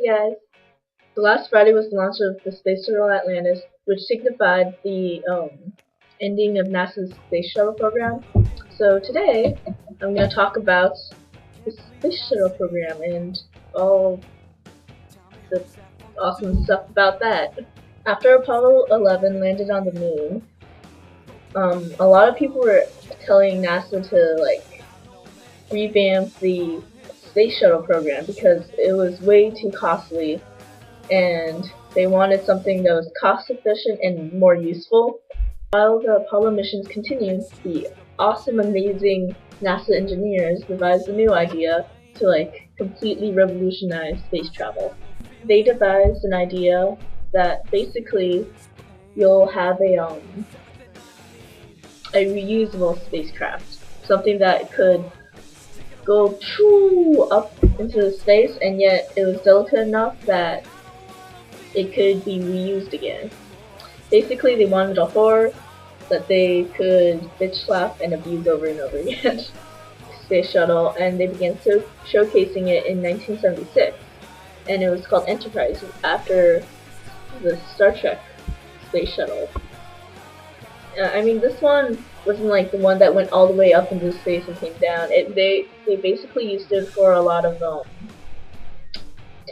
Hey guys! So last Friday was the launch of the Space Shuttle Atlantis, which signified the ending of NASA's Space Shuttle program. So today, I'm going to talk about the Space Shuttle program and all the awesome stuff about that. After Apollo 11 landed on the moon, a lot of people were telling NASA to revamp the Space Shuttle program because it was way too costly and they wanted something that was cost efficient and more useful. While the Apollo missions continued, the awesome, amazing NASA engineers devised a new idea to completely revolutionize space travel. They devised an idea that basically you'll have a reusable spacecraft, something that could go Pchooooo up into space, and yet it was delicate enough that it could be reused again. Basically, they wanted a horror that they could bitch slap and abuse over and over again. Space Shuttle, and they began showcasing it in 1976, and it was called Enterprise after the Star Trek Space Shuttle. I mean, this one wasn't like the one that went all the way up into space and came down. They basically used it for a lot of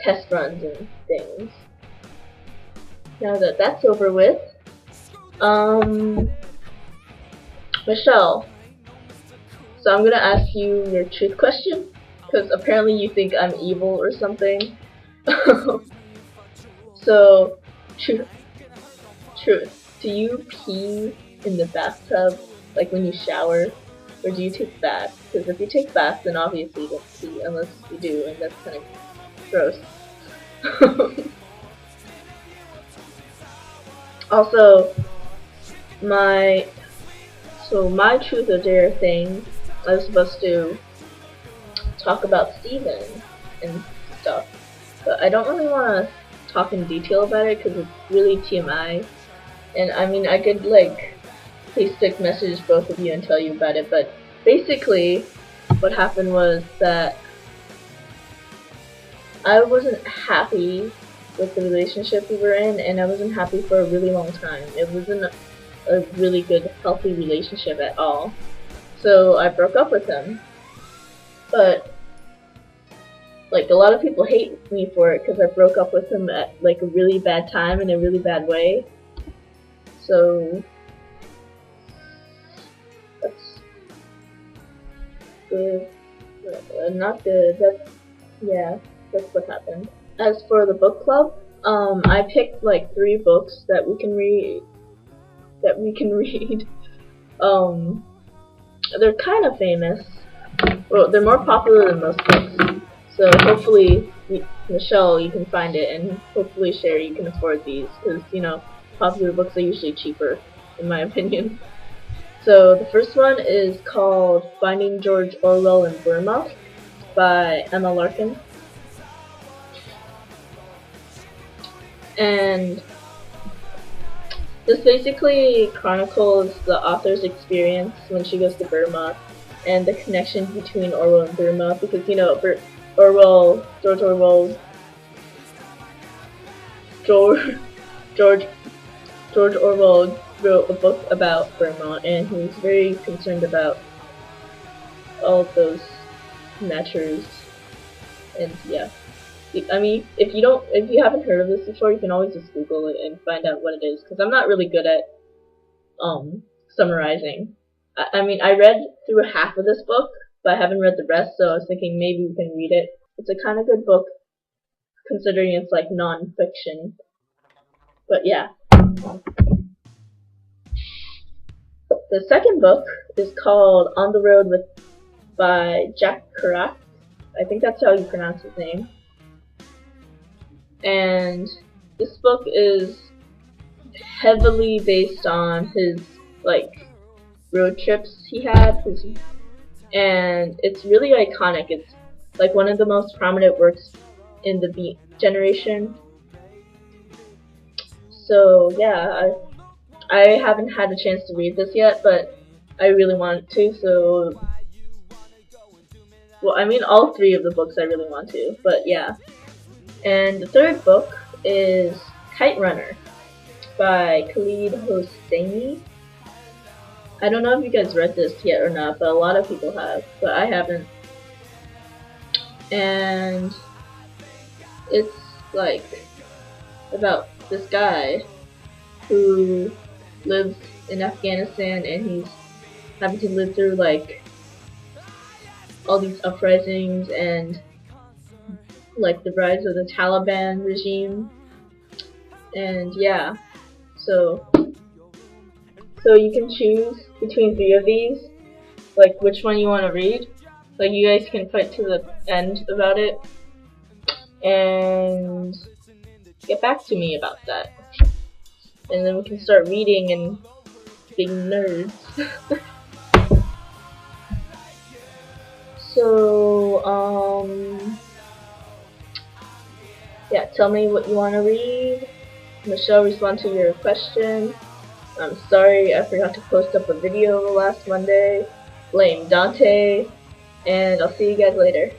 test runs and things. Now that that's over with, Michelle, so I'm gonna ask you your truth question, because apparently you think I'm evil or something. So, truth. Do you pee in the bathtub, like when you shower, or do you take baths? Because if you take baths, then obviously you don't pee, unless you do, and that's kind of gross. Also, my truth or dare thing, I was supposed to talk about Steven and stuff, but I don't really want to talk in detail about it because it's really TMI. And I mean, I could Facebook message both of you and tell you about it, but basically what happened was that I wasn't happy with the relationship we were in, and I wasn't happy for a really long time. It wasn't a really good, healthy relationship at all. So I broke up with him. But a lot of people hate me for it because I broke up with him at a really bad time in a really bad way. So that's good. Not good. That's what happened. As for the book club, I picked 3 books that we can read. They're kind of famous. Well, they're more popular than most books. So hopefully, Michelle, you can find it, and hopefully, Sherry, you can afford these, because popular books are usually cheaper, in my opinion. So the first one is called Finding George Orwell in Burma by Emma Larkin. And this basically chronicles the author's experience when she goes to Burma and the connection between Orwell and Burma, because George Orwell wrote a book about Burma, and he was very concerned about all of those matters. And yeah. I mean, if you haven't heard of this before, you can always just Google it and find out what it is, because I'm not really good at summarizing. I mean, I read through half of this book, but I haven't read the rest, so I was thinking maybe we can read it. It's a kind of good book, considering it's non-fiction. But yeah. The second book is called On the Road by Jack Kerouac. I think that's how you pronounce his name. And this book is heavily based on his road trips he had, and it's really iconic. It's one of the most prominent works in the Beat generation. So yeah, I haven't had a chance to read this yet, but I really want to. So, well, I mean, all 3 of the books I really want to, but yeah. And the third book is Kite Runner by Khalid Hosseini. I don't know if you guys read this yet or not, but a lot of people have, but I haven't. And it's like about this guy who lives in Afghanistan, and he's having to live through like all these uprisings and like the rise of the Taliban regime. And yeah, so you can choose between 3 of these, like which one you want to read. Like you guys can fight to the end about it and get back to me about that, and then we can start reading and being nerds. So yeah, tell me what you want to read. Michelle, respond to your question. I'm sorry I forgot to post up a video last Monday. Blame Dante, and I'll see you guys later.